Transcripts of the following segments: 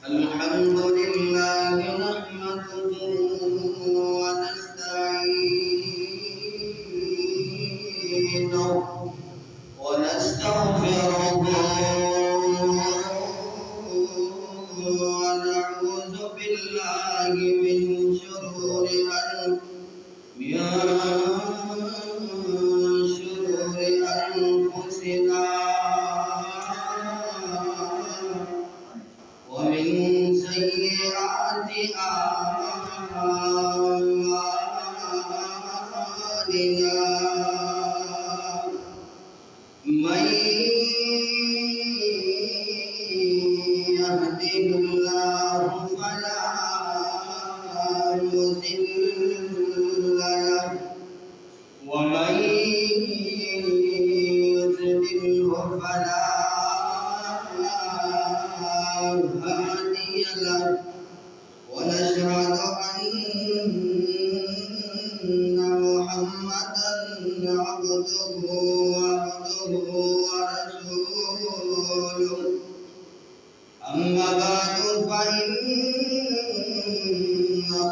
الحمد لله نحمده ونستعينه ونستغفره ونعوذ بالله من شرور أنفسنا ومن سيئات أعمالنا من يهده الله فلا مضل له ومن يضلله فلا هادي له ونشهد أن محمدا عبده ورسوله أما بعد فإن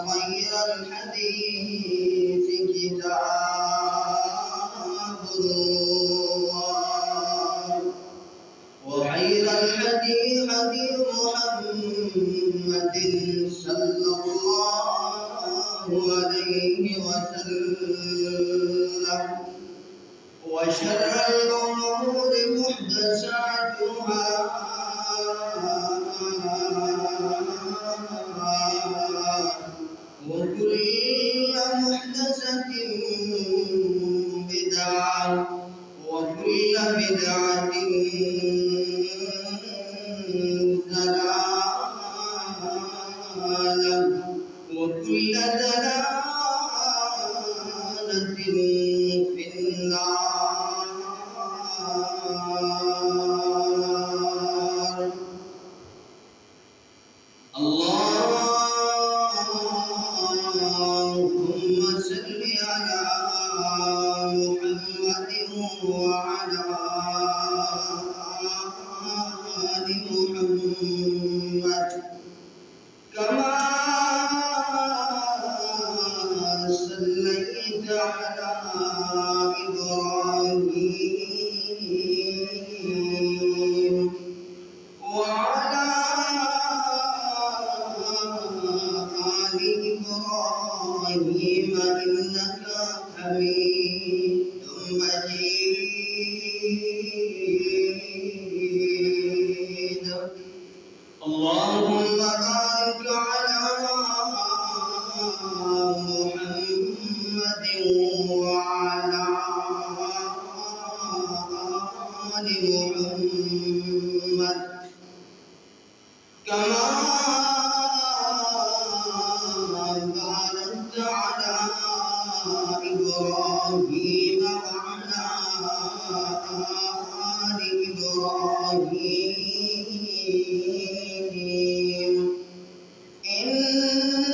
خير الحديث كتاب الله وخير الهدي هدي محمد صلى الله عليه وسلم وشر الأمور محدثاتها وكل محدثة بدعة وكل بدعة ضلالة وكل ضلالة في النار. اللهم صل على محمد وعلى آل محمد كما صليت على إبراهيم وعلى آل إبراهيم إنك حميد مجيد. اللهم بارك على محمد وعلى آل محمد كما باركت على إبراهيم وعلى آل إبراهيم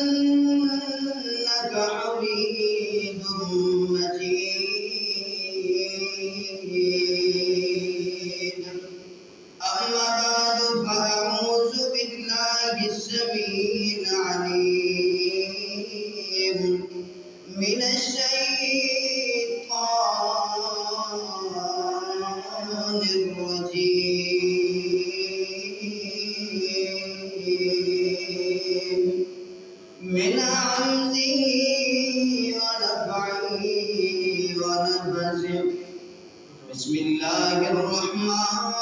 إنك حميد مجيد. أما بعد فأعوذ بالله السميع العليم من الشيطان الرجيم من همزه ونفخه ونفثه. بسم الله الرحمن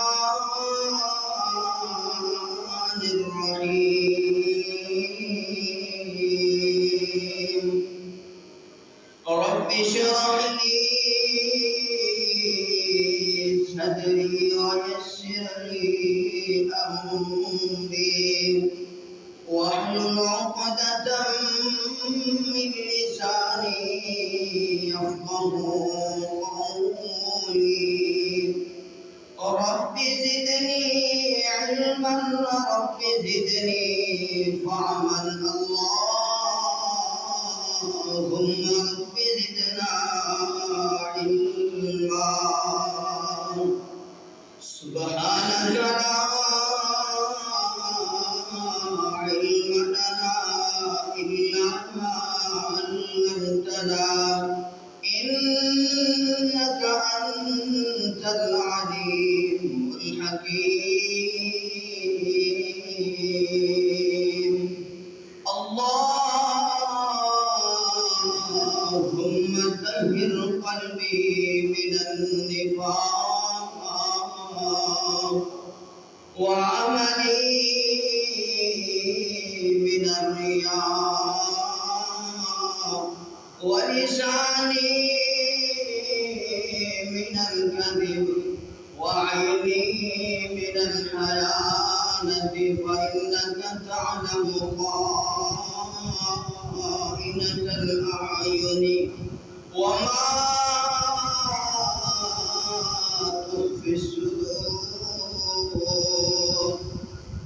الرحيم. رب اشرح لي صدري ويسر لي أمري واحلل عقدة من لساني يفقهوا قولي. رب زدني علما رب زدني فهما. اللهم رب زدنا علما. سبحانك لا اللهم طهر قلبي من النفاق وعملي من الرياء ولساني من الكذب وعيني من الخيانة فإنك تعلم خائنة الأعين وما تخفي الصدور.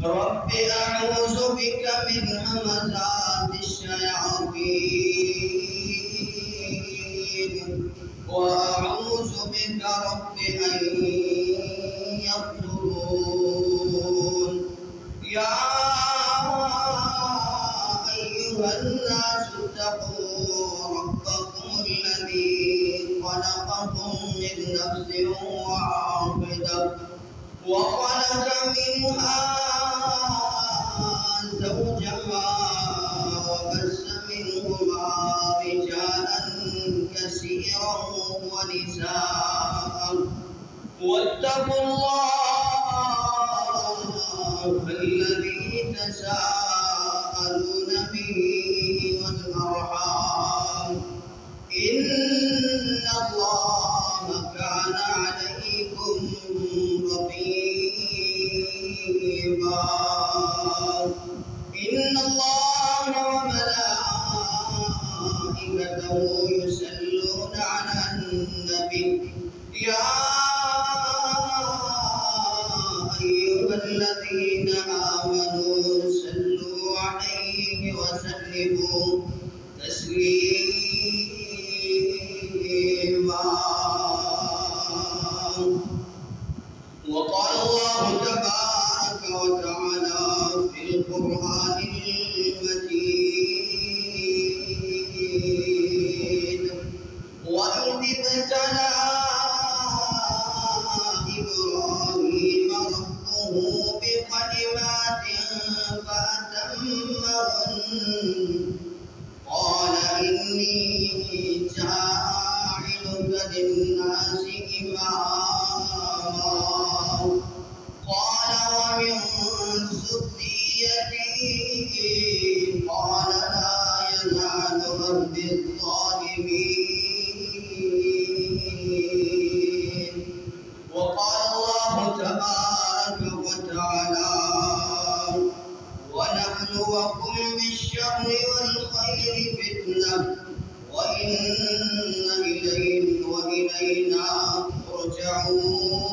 رب أعوذ بك من همزات الشياطين وأعوذ بك رب أن يحضرون. يا أيها الناس اتقوا ربكم الذي خلقكم من نفس واحدة وخلق منها زوجها وبث منهما رجالا كثيرا ونساء واتقوا الله الذي تساءلون به والأرحام إن الله كان عليكم رقيبا. إن الله وملائكته يصلون على النبي يا أيها الذين آمنوا صلوا عليه وسلموا تسليما. وقال الله تبارك وتعالى في القرآن المجيد وإذ ابتلى إبراهيم ربه بكلمات فأتمهن قال إني جاعلك للناس إماما قال ومن ذريتي قال لا ينال عهد الظالمين. وقال الله تبارك وتعالى ونبلوكم بالشر والخير فتنة وإن إلينا ترجعون.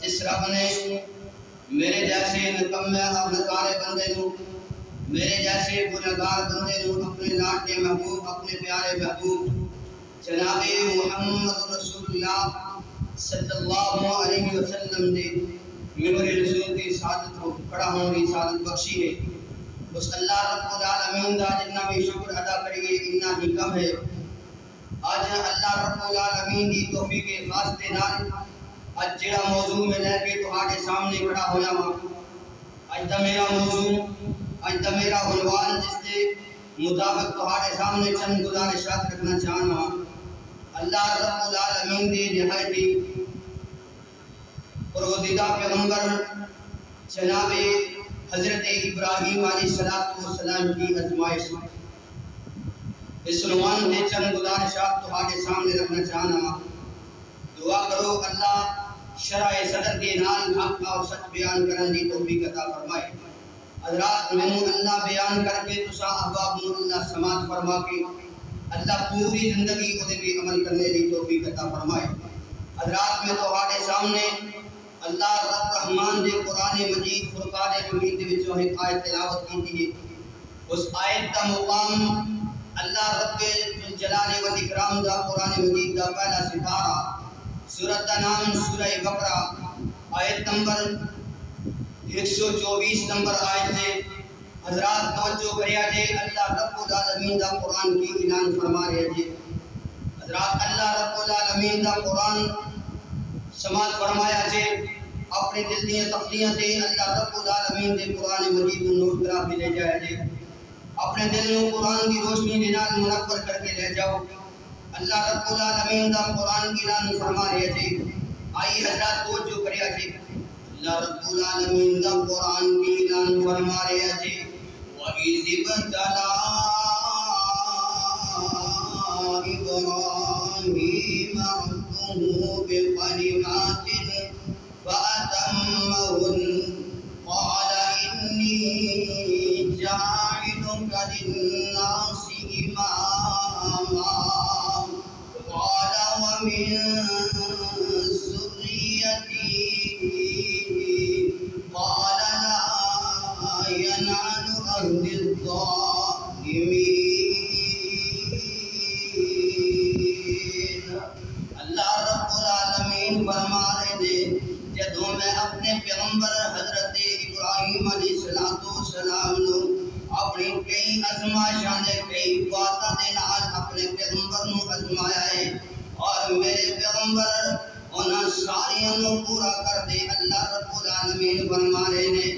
جس رب نے میرے جیسے نکمے اور نکارے بندے نو، میرے جیسے گنہگار بندے نو اپنے لاڈلے محبوب، اپنے پیارے محبوب جناب محمد رسول اللہ صلی اللہ علیہ وسلم نے ممبر رسول کی سعادت کو کھڑا ہونے کی سعادت بخشی ہے۔ اس اللہ رب العالمین دا جتنا بھی شکر ادا کریے اتنا ہی کم ہے۔ آج اللہ رب العالمین کی توفیق خاص دے نال آج جڑا موضوع میں لے کے تہاڈے سامنے کھڑا ہویا ہاں، آج دا میرا موضوع، آج دا میرا عنوان جس کے مطابق تہاڈے سامنے چند گزارشات رکھنا چاہنا ہاں۔ اللہ رب العالمین دی نہایتی پروردگار پیغمبر جناب حضرت ابراہیم علیہ السلام کی آزمائش، اس عنوان دے چند گزارشات تہاڈے سامنے رکھنا چاہنا۔ دعا کرو اللہ شرع صدر کے نال حق اور سچ بیان کرن دی توفیق عطا فرمائے۔ حضرات مینوں اللہ بیان کر کے تساں احباب نور اللہ سماعت فرما کے اللہ پوری زندگی اودے پہ عمل کرنے دی توفیق عطا فرمائے۔ حضرات میں تہاڈے سامنے اللہ رب رحمان دے قرآن مجید فرقان حمید دے وچوں ایک آیت تلاوت کیتی ہے۔ اس آیت کا مقام اللہ رب جلال و اکرام دا قرآن مجید دا پہلا سپارہ، سورۃ کا نام سورہ بقرہ، آیت نمبر 124 نمبر آیت ہے۔ حضرات توجہ کریا جے، اللہ رب العالمین دا قرآن کی اعلان فرما رہے جے۔ حضرات اللہ رب العالمین دا قرآن سماعت فرمایا جے، اپنے دل دیاں تخلیاں تے اللہ رب العالمین دے قرآن مجید نور کرا کے لے جائے جے۔ اپنے دل نو قرآن کی روشنی دے نال منور کر کے لے جاؤ۔ اللہ رب العالمین دا قرآن کی اعلان فرما رہے جے۔ آئی حضرات توجہ کریا جے، اللہ رب العالمین دا قرآن کی اعلان فرما رہے جے۔ وَإِذِ ابْتَلَىٰ إِبْرَاهِيمَ رَبُّهُ بِكَلِمَاتٍ فَأَتَمَّهُنَّ قَالَ إِنِّي جَاعِلُكَ لِلنَّاسِ إِمَامًا قَالَ وَمِن ذُرِّيَّتِي قَالَ لَا يَنَالُ عَهْدِ الظَّالِمِينَ۔ اللہ رب العالمین فرما رہے تھے، جدوں میں اپنے پیغمبر حضرت ابراہیم علیہ السلام نو اپنی کئی آزمائشاں دے کئی باتاں دے نال اپنے پیغمبر نو آزمایا ہے، اور میرے پیغمبر انہاں ساریاں نو پورا کر دے۔ اللہ رب العالمین فرما رہے نے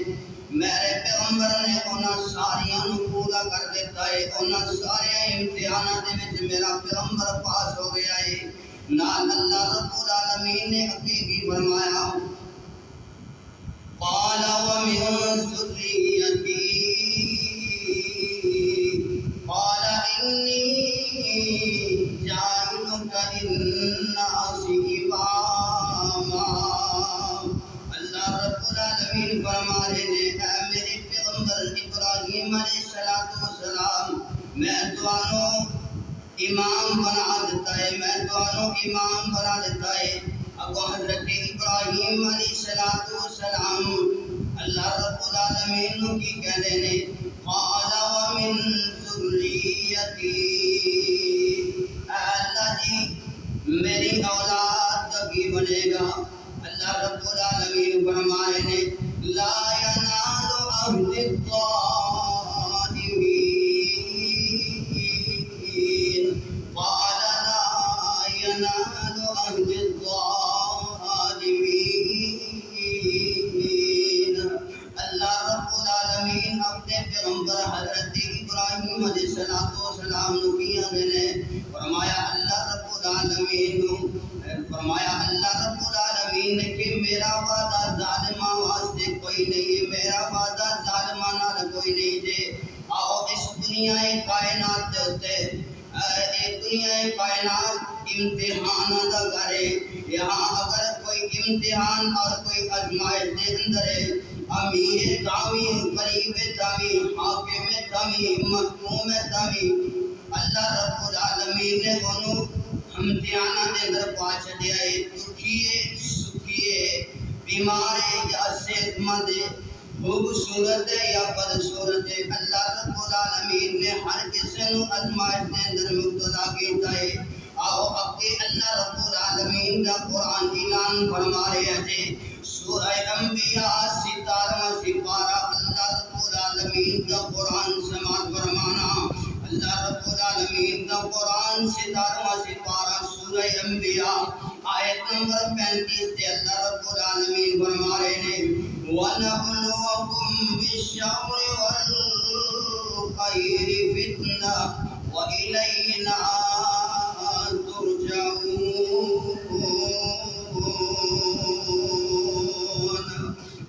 میرے پیغمبر نے انہاں ساریاں نو پورا کر دیتا ہے، انہاں سارے امتحانات دے وچ میرا پیغمبر پاس ہو گیا ہے۔ نال اللہ رب العالمین نے اگے بھی فرمایا، قال ومن ذريتي قال إني جاعلك للناس إماما۔ اللہ رب العالمین فرما رہے ہیں، اے میرے پیغمبر ابراہیم علیہ السلام، میں تانوں امام بنا دیتا ہے، میں تانوں امام بنا دیتا ہے۔ ابو حضرت ابراہیم علیہ السلام اللہ رب العالمین نو کی کہنے نے، قال ومن ذریتی، اے اللہ جی میری اولاد کا کی بنے گا۔ اللہ رب العالمین فرما رہے نے، لا ینال عہد الظالمین قال لا ینال عہد الظالمین۔ اللہ رب العالمین اپنے پیغمبر حضرت ابراہیم علیہ السلام نو کیا نے فرمایا، اللہ رب العالمین نے کہ میرا وعدہ ظالماں واسطے کوئی نہیں، میرا وعدہ ظالماں نال کوئی نہیں جے۔ آؤ اس دنیا کائنات دے ہوتے دنیا کائنات امتحان دا کرے، یہاں اگر کوئی امتحان اور کوئی آزمائش دے اندر ہے، امیر تاوی، غریب تاوی، حاکم تاوی، محکوم تاوی، اللہ رب العالمین نے انہوں امتحانات دے اندر پہنچ دیا ہے۔ دکھیے سکھیے بیمار ہے یا صحت مند ہے، خوبصورت ہے یا بدصورت ہے، اللہ رب العالمین نے ہر کسی نو آزمائش دے اندر مبتلا کیتا ہے۔ آؤ اگے اللہ رب العالمین کا قرآن اعلان فرما رہے ہیں، سورہ انبیاء 17واں سپارہ، اللہ رب العالمین کا قرآن سماعت فرمانا۔ اللہ رب العالمین کا قرآن 17واں سپارہ سورہ انبیاء آیت نمبر 35 سے اللہ رب العالمین فرما رہے ہیں، وَنَبْلُوَكُمْ بِالشَّرِّ وَالْخَيْرِ فِتْنَةً وَإِلَيْنَا تُرْجَعُونَ۔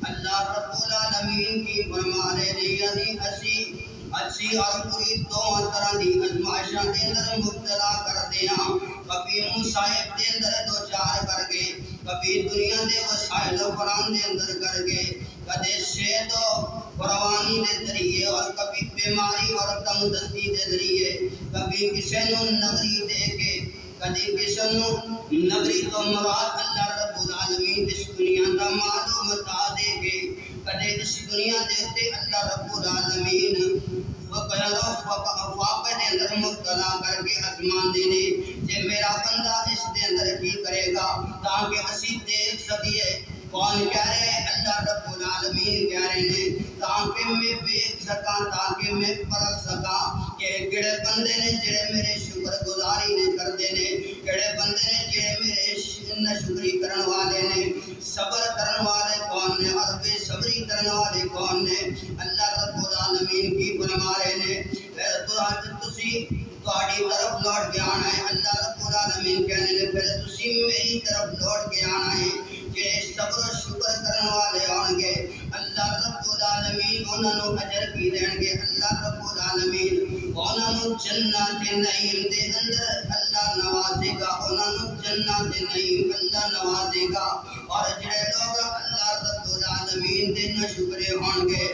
اللہ رب العالمین کی فرما رہے ہیں، یعنی اچھی اور بری دونوں طرح دی آزمائشاں دے اندر مبتلا کردے ہاں، کبھی مصائب دے اندر دو چار کر کے، کبھی دنیا دے وسائل و فران دے اندر کر کے، کدے صحت و فراوانی دے ذریعے اور کبھی بیماری اور تنگ دستی دے ذریعے، کبھی کسی نو نگری دے کے، کدی کسی نو نگری تو مراد اللہ رب العالمین اس دنیا دا مال و متاع دے کے، کدے اس دنیا دے تے اللہ رب العالمین فاقے دے اندر مبتلا کر کے آزمان دینے، جے میرا بندہ اس دے اندر کی کرے گا تاکہ اسی دیکھ سکیے کون کہہ رہے ہیں، اللہ رب العالمین کہہ رہے ہیں، تاکہ میں دیکھ سکا، تاکہ میں پرکھ سکا کہ کہڑے بندے نے جڑے میرے شکر گزاری نے کر دینے، کہڑے بندے نے جڑے میرے ناشکری کرن والے نے، صبر کرن والے کون نے اور بے صبری کرن والے کون نے۔ اللہ رب العالمین کی فرما رہے نے، تسی تہاڈی طرف لوٹ کے آنا ہے، اللہ رب العالمین کہنے نے پھر تسی میری طرف لوٹ کے آنا ہے، کہ صبر و شکر کرنے والے آن گے اللہ رب العالمین انہوں نے اجر کی دیں گے، اللہ رب العالمین انہوں نے جنت نعیم دے اندر اللہ نوازے گا، انہوں نے جنت نعیم اللہ نوازے گا۔ اور جڑے لوگ اللہ رب العالمین دے نہ شکرے ہون گے،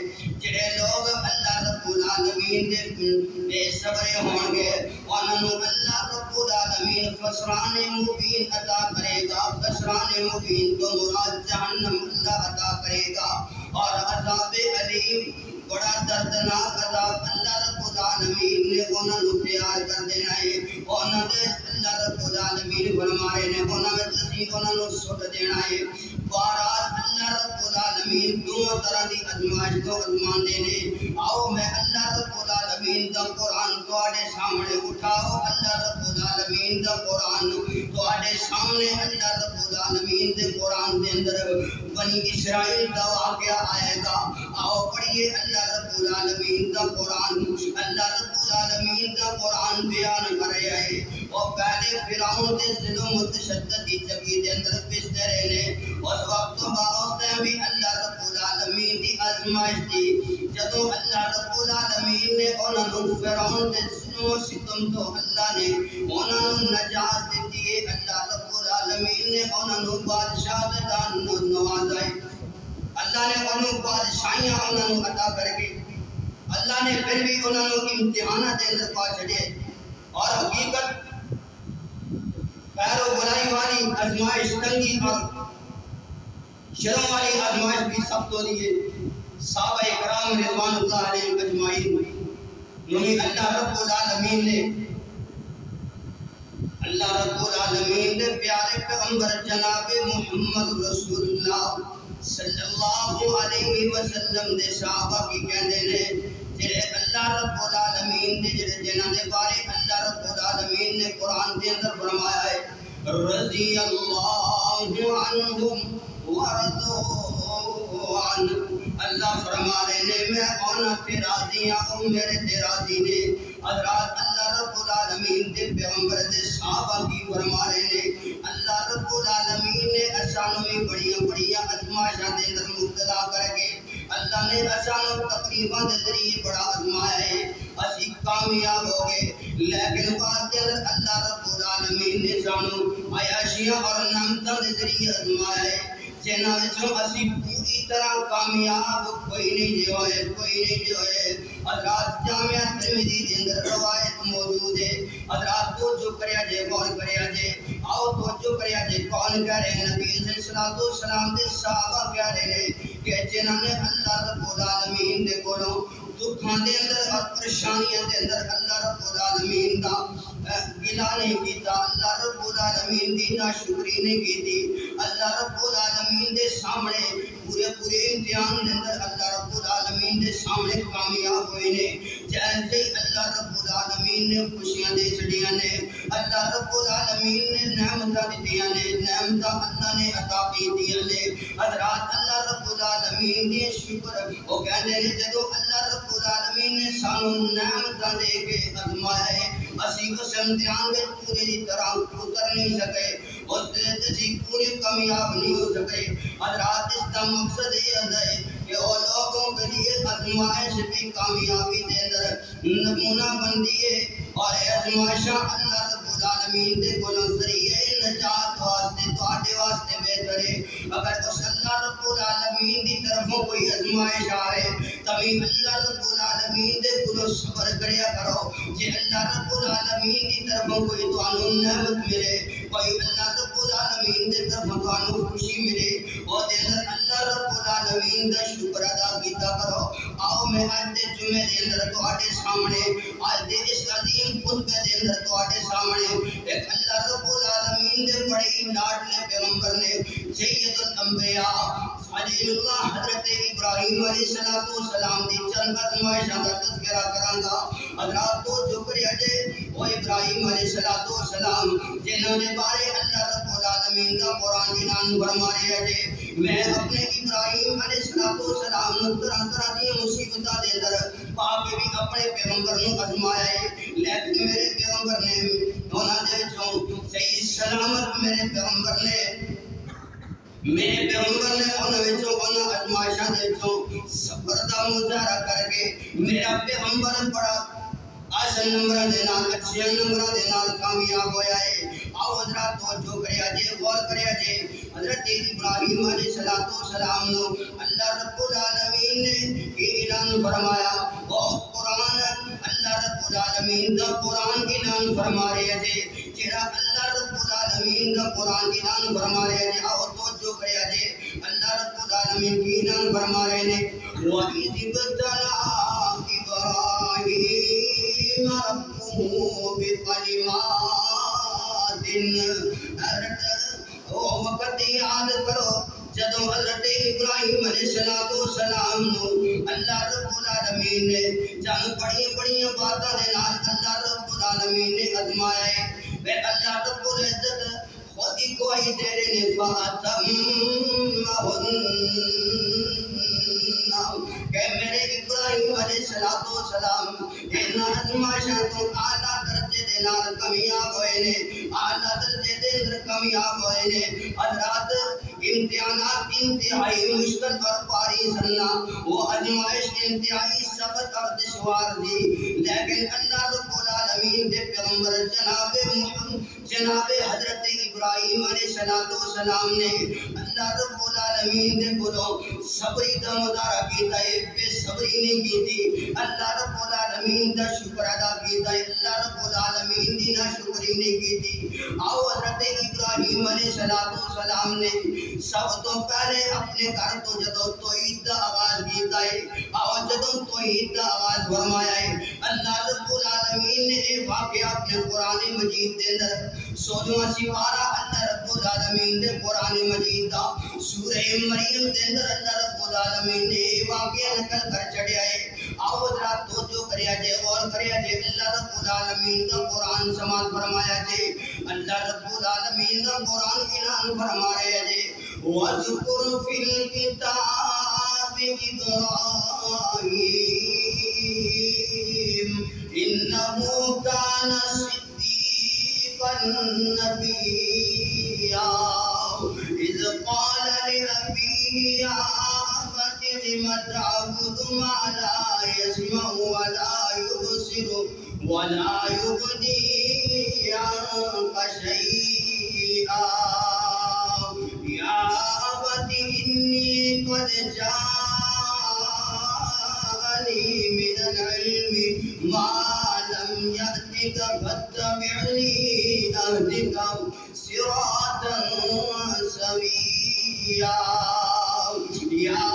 جڑے لوگ اللہ رب العالمین دے بے صبرے ہون گے، انہوں نے اللہ رب العالمین خسران مبین عطا کرے گا، خسران مبین تو مراد جہنم اللہ عطا کرے گا، اور عذاب علیم بڑا دردناک عذاب اللہ رب العالمین نے انہوں نے تیار کر دینا ہے، انہوں نے اللہ رب العالمین فرما رہے ہیں انہوں نے تسی انہوں نے سٹ دینا ہے۔ بہرحال اللہ رب العالمین دونوں طرح دی آزمائش کو آزمان دینے، آؤ میں اللہ رب العالمین دا قرآن تواڈے سامنے اٹھاؤ، اللہ رب العالمین دا قرآن تواڈے سامنے، اللہ رب العالمین دے قرآن دے اندر بنی اسرائیل دا واقعہ آئے گا، آؤ پڑھیے اللہ رب العالمین دا قرآن۔ اللہ رب العالمین دا قرآن بیان کر رہا ہے، اور پہلے فرعون دے ظلم و تشدد دی جگہ دے اندر پستے رہنے، اس وقت باوجود بھی اللہ رب العالمین دی آزمائش دی، جدو اللہ رب العالمین نے انہوں نے فرعون دے ظلم و ستم تو اللہ نے انہوں نے نجات دیتی ہے، اللہ رب العالمین نے انہوں نے بادشاہ دان نوازائے، اللہ نے انہوں بادشاہیاں انہوں نے عطا کر کے اللہ نے پھر بھی انہوں نے امتحانات دے اندر پا چھڑے، اور حقیقت خیر و بلائی والی آزمائش، تنگی اور شرم والی آزمائش بھی سخت ہو رہی ہے۔ صحابہ کرام رضوان اللہ علیہم اجمعین یعنی اللہ رب العالمین نے پیارے پیغمبر جناب محمد رسول اللہ صلی اللہ علیہ وسلم دے صحابہ کی کہندے نے، جڑے اللہ رب العالمین دے جڑے جنہاں دے بارے اللہ رب العالمین نے قرآن دے اندر فرمایا ہے، رضی اللہ عنہم ورضوا عنہ، اللہ فرما رہے نے میں اونا تے راضی ہوں، میرے تے راضی نے۔ حضرات اللہ رب العالمین دے پیغمبر دے صحابہ کی فرما رہے نے، اللہ رب العالمین نے اسانوں میں بڑیاں آزمائشاں دے اندر مبتلا کر کے اللہ نے اسانوں تقریباں دے ذریعے بڑا آزمایا ہے، اسی کامیاب ہو گئے، لیکن بعد کے اندر اللہ رب العالمین نے سانوں عیاشیاں اور نعمتاں دے ذریعے آزمایا ہے، جنہاں وچوں اسی پوری طرح کامیاب کوئی نہیں جو ہے، کوئی نہیں جو ہے۔ حضرات جامعہ ترمذی دے اندر روایت موجود ہے۔ حضرات توجہ کریا جے، غور کریا جے، آؤ توجہ کریا جے، کون کہہ رہے ہیں؟ نبی علیہ السلام دے صحابہ کہہ رہے ہیں کہ جنہاں نے اللہ رب العالمین دے کولوں دکھاں دے اندر اور پریشانیاں دے اندر اللہ رب العالمین دا گلہ نہیں کیتا، اللہ رب العالمین دی ناشکری نہیں کیتی، اللہ رب العالمین دے سامنے پورے امتحان دے اندر اللہ رب العالمین دے سامنے کامیاب ہوئے نے۔ جیسے اللہ رب العالمین نے خوشیاں دے چھڑیاں نے، اللہ رب العالمین نے نعمتاں دتیاں نے، نعمتاں اللہ نے عطا کیتیاں نے۔ حضرات اللہ رب العالمین دی شکر وہ کہندے نے جدوں اللہ رب العالمین نے سانوں نعمتاں دے کے آزمایا ہے، اسی اس امتحان میں پوری دی طرح اتر نہیں سکے، اس سے پورے کامیاب نہیں ہو سکے۔ حضرات اس کا مقصد یہ ہے کہ وہ لوگوں کے لیے آزمائش بھی کامیابی دے اندر نمونہ بندی ہے، اور آزمائشاں اللہ رب العالمین دے کولوں ذریعہ نجات واسطے تواڈے واسطے بہتر ہے۔ اگر اس اللہ رب العالمین دی طرفوں کوئی آزمائش آئے تبھی اللہ رب العالمین دے کولوں صبر کریا کرو۔ جے اللہ رب العالمین دی طرفوں کوئی تانوں نعمت ملے، کوئی اللہ رب العالمین دے طرفوں تانوں خوشی ملے، او دے اندر اللہ رب العالمین دا شکر ادا کیتا کرو۔ آؤ میں آج دے جمعے دے اندر تواڈے سامنے، آج دے اس عظیم خطبے دے اندر تواڈے سامنے ایک اللہ رب العالمین دے بڑے ہی لاڈلے پیغمبر نے سید الانبیاء خلیل اللہ حضرت ابراہیم علیہ السلام دی چند آزمائشاں دا تذکرہ کراں گا۔ حضرات توجہ کریا جے، وہ ابراہیم علیہ السلام جنہاں دے بارے اللہ رب العالمین دا قرآن اعلان فرما رہا ہے، میں اپنے ابراہیم علیہ السلام نو طرح طرح دی مصیبتاں دے اندر پا کے بھی اپنے پیغمبر نو آزمایا ہے، لیکن میرے پیغمبر نے انہاں دے وچوں صحیح سلامت میرے پیغمبر نے انہاں وچوں انہاں آزمائشاں دے وچوں صبر دا مظاہرہ کر کے میرا پیغمبر بڑا آسن نمبرہ دے نال، اچھے نمبرہ دے نال کامیاب ہویا ہے۔ آؤ حضرات توجہ کریا جے، غور کریا جے، حضرت ابراہیم علیہ السلام نو اللہ رب العالمین نے اعلان فرمایا، وہ قرآن اللہ رب العالمین دا قرآن اعلان فرما رہے جے، جڑا اللہ رب العالمین دا قرآن اعلان فرما رہے جے۔ آؤ توجہ کریا جے، اللہ رب العالمین کی اعلان فرما رہے نے، وَإِذِ ابْتَلَىٰ إِبْرَاهِيمَ رَبُّهُ بِكَلِمَاتٍ۔ وہ وقت یاد کرو جدوں حضرت ابراہیم علیہ السلام نو اللہ رب العالمین نے جان بڑیاں باتاں دے نال اللہ رب العالمین نے آزمایا ہے۔ پھر اللہ رب العزت خود ہی کوئی تیرے نے کہ میرے ابراہیم علیہ السلام انہاں آزمائشاں تو اعلیٰ درجے دے نال کامیاب ہوئے نے، اعلیٰ درجے دے اندر کامیاب ہوئے نے۔ حضرات امتحانات انتہائی مشکل اور بھاری سننا، وہ آزمائش انتہائی سخت اور دشوار تھی، لیکن اللہ رب العالمین دے پیغمبر جناب حضرت ابراہیم علیہ السلام نے اللہ رب العالمین دے کولوں صبری دا مظاہرہ کیتا ہے، بے صبری نہیں کیتی، اللہ رب العالمین دا شکر ادا کیتا ہے، اللہ رب العالمین دی ناشکری نہیں کیتی۔ آؤ حضرت ابراہیم علیہ السلام نے سب تو پہلے اپنے گھر تو جدوں توحید دا آغاز کیتا ہے، آؤ جدوں توحید دا آغاز فرمایا ہے، اللہ رب العالمین نے یہ واقعہ اپنے قرآن مجید دے اندر 16واں سپارہ اللہ رب العالمین دے قرآن مجید دا سورہ مریم دے اندر اللہ رب العالمین نے یہ واقعہ نقل کر چڑھیا ہے۔ آؤ حضرات توجہ کریا جے، غور کریا جے، اللہ رب العالمین دا قرآن سماعت فرمایا جے، اللہ رب العالمین دا قرآن اعلان فرما رہے جے، وَاذْكُرْ فِي الْكِتَابِ إِبْرَاهِيمَ إِنَّهُ كَانَ صِدِّيقًا نَبِيًّا إِذْ قَالَ لِأَبِيهِ يَا أَبَتِ لِمَ تَعْبُدُ مَا لَا يَسْمَعُ وَلَا يُبْصِرُ وَلَا يُغْنِي عَنكَ شَيْئًا يَا أَبَتِ إِنِّي قد جاءني من العلم ما لم يأتك فاتبعني أهدك صراطا سويا يا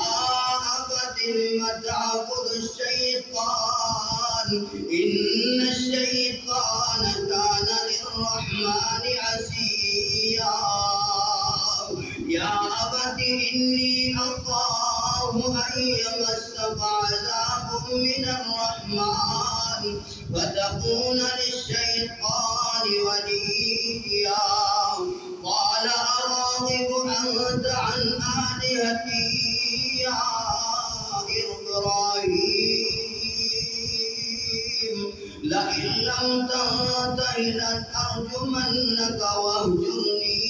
أبت لم تعبد الشيطان إن الشيطان كان للرحمن عصيا يا أبت إني أخاف أن يمسك عذاب من الرحمن فتكون للشيطان وليا قال أراغب أنت عن آلهتي يا إبراهيم لئن لم تنته لأرجمنك واهجرني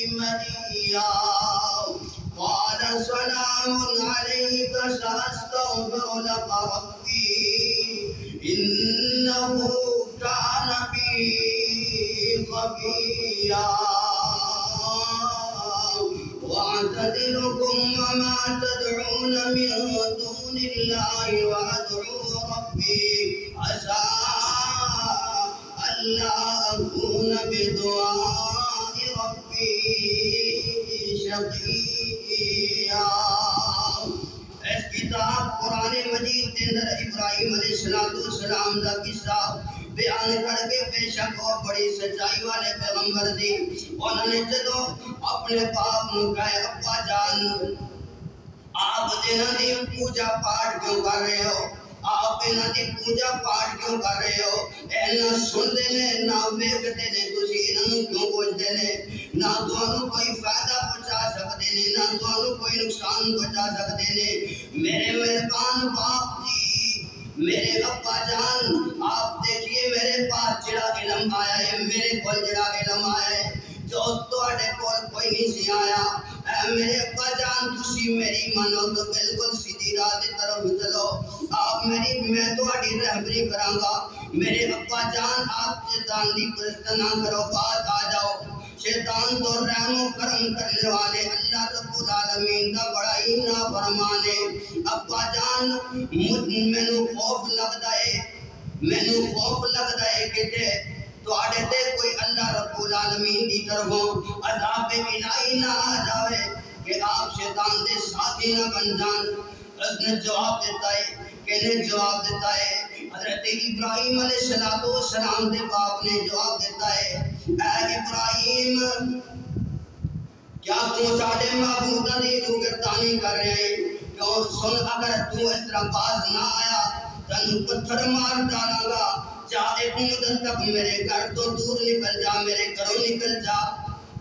مليا قال سلام عليك سأستغفر لك ربي إنه كان بي خبيرا وأعتزلكم وما تدعون من دون الله وأدعو ربي عسى ألا أكون بدعاء ربي شقيا اس کتاب قرآن مجید کے اندر ابراہیم علیہ السلام کا قصہ بیان کر کے بے شک اور بڑی سچائی والے پیغمبر دی انہوں نے جدو اپنے باپ نو کہے ابا جان آپ انہاں دی پوجا پاٹ کیوں کر رہے ہو آپ انہاں دی پوجا پاٹ کیوں کر رہے ہو اینا سن دے نے نہ ویکھدے نے تسی انہاں کیوں پوجدے نے نہ تانوں کوئی فائدہ پہنچا سکدے نے نہ تانوں کوئی نقصان پہنچا سکدے نے میرے مہربان باپ جی میرے ابا جان آپ دیکھئے میرے پاس جڑا علم آیا ہے میرے کول جڑا علم آیا ہے جو تواڈے کول کوئی نہیں سی آیا اے میرے ابا جان تسی میری منو تو بالکل سیدھی راہ دی طرف چلو آپ میری میں تواڈی رہبری کراں گا میرے ابا جان آپ شیطان دی پرست نہ کرو بات آ جاؤ شیطان تو رحم و کرم کرنے والے اللہ رب العالمین دا بڑا ہی نافرمان ہے ابا جان مینوں خوف لگدا ہے کہ تواڈے تے کوئی اللہ رب العالمین دی طرفوں عذاب الہی نہ آ جاوے کہ آپ شیطان دے ساتھی نہ بن جان اس نے جواب دیتا ہے حضرت ابراہیم علیہ السلام دے باپ نے جواب دیتا ہے اے ابراہیم کیا تو ساڑے معبودہ دی روگردانی کر رہے ہیں کیوں سن اگر تو اس طرح باز نہ آیا تن پتھر مار ڈالا گا جا ایک مدت تک میرے گھر تو دور نکل جا میرے گھروں نکل جا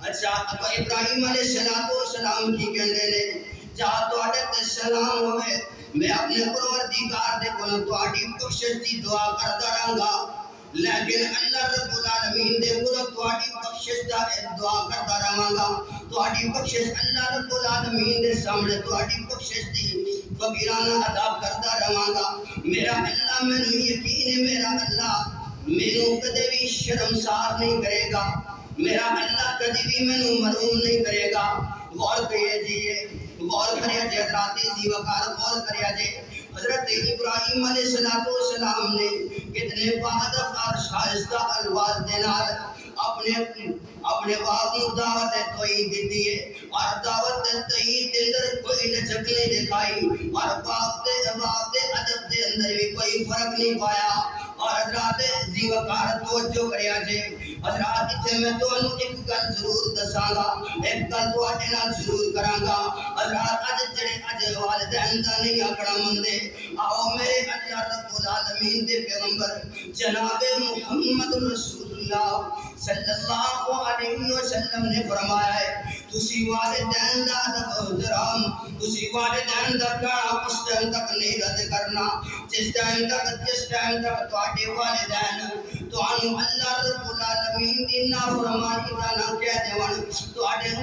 اچھا اب ابراہیم علیہ السلام کی کہنے نے جا تو تے سلام ہوئے میں اپنے پروردگار دے کولوں تواڈی بخشش دی دعا کردا رہاں گا لیکن اللہ رب العالمین دے کولوں تواڈی بخشش دا دعا کردا رہاں گا تواڈی بخشش اللہ رب العالمین دے سامنے تواڈی بخشش دی فقیرانہ ادا کردا رہاں گا میرا اللہ مینوں یقین ہے میرا اللہ مینوں کدے بھی شرمسار نہیں کرے گا میرا اللہ کدی بھی مینوں محروم نہیں کرے گا غور کریے جی حضرات جی وقار غور کریا جے حضرت ابراہیم علیہ السلام نے کتنے بہادر اور شائستہ الفاظ دے نال اپنے باپ کو دعوت توحید دیتی ہے اور دعوت توحید دے اندر کوئی لچک نہیں دکھائی اور باپ دے ادب دے اندر بھی کوئی فرق نہیں پایا اور حضرات جی وقار توجہ کریا جے حضرات اتنے میں تو ایک گل ضرور دساں گا ایک گل تواڈے نال ضرور کراں گا حضرات اج والدین دا نہیں آکڑا مندے آؤ میرے اللہ رب العالمین دے پیغمبر جناب محمد رسول اللہ صلی اللہ علیہ وسلم نے فرمایا ہے تسی والدین دا ادب احترام تسی والدین دا کہنا اس ٹائم تک نہیں رد کرنا جس ٹائم تک تواڈے والدین تانوں اللہ رب العالمین دی نافرمانی دا نہ کہہ دیون تواڈے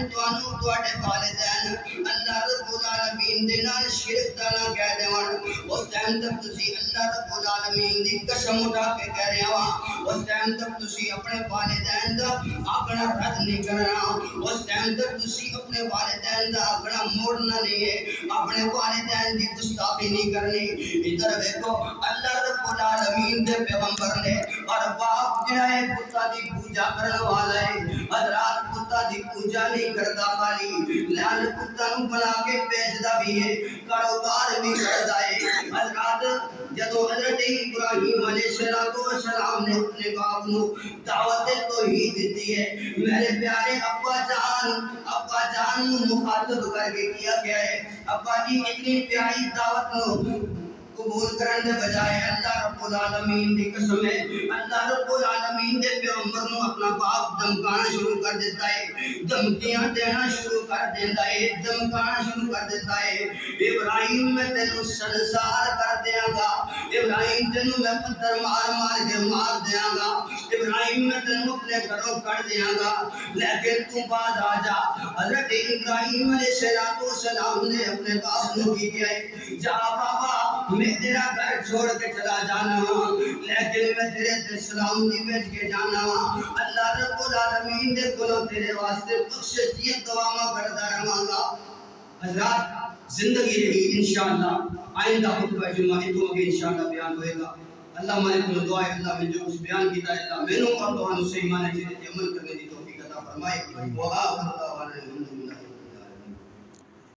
والدین اللہ رب العالمین دے نال شرک دا نہ کہہ دیون اس ٹائم ٹائم تک تسی اللہ رب العالمین دی قسم اٹھا کے کہہ رہے ہو اس ٹائم تک تسی اپنے والدین دا اپنا رد نہیں کرنا اس ٹائم تک تسی اپنے والدین دا اپنا موڑنا نہیں ہے اپنے والدین دی گستاخی نہیں کرنی ادھر دیکھو اللہ رب العالمین دے پیغمبر نے اور باپ جنہیں کتا دی پوجا کرنے والا ہے حضرات کتا دی پوجا نہیں کرتا خالی لہن کتا نو بنا کے بیچدا بھی ہے کاروبار بھی کرتا ہے حضرات جدو حضرت ابراہیم علیہ السلام نے اپنے باپ نو دعوت توحید دیتی ہے میرے پیارے ابا جان مخاطب کر کے کیا گیا ہے ابا جی اتنی پیاری دعوت نو قبول کرنے بجائے اللہ رب العالمین دی قسم ہے اللہ رب العالمین دے پیغمبر نو اپنا باپ دمکانا شروع کر دیتا ہے دمکیاں دینا شروع کر دیتا ہے دمکانا شروع کر دیتا ہے ابراہیم میں تینوں سنسار کر دیاں گا ابراہیم تینوں میں پتھر مار کے مار دیاں گا ابراہیم میں تینوں اپنے گھروں کر دیاں گا لیکن تو باز آ جا حضرت ابراہیم علیہ السلام نے اپنے باپ نو کی کیا ہے جا بابا میں تیرا گھر چھوڑ کے چلا جانا لیکن میں تیرے سلامتی بھیج کے جانا اللہ رب العالمین دے کولوں تیرے واسطے بخشش دی دعاواں کردا رہاں گا حضرات زندگی رہی انشاءاللہ آئندہ خطبہ جمعہ تو آگے انشاءاللہ بیان ہوئے گا اللہ ہمارے کو دعا ہے اللہ میں جو کچھ بیان کیتا ہے اللہ میں نو اور تو سے ایمان ہے عمل کرنے دی توفیق عطا فرمائے وآخر دعوانا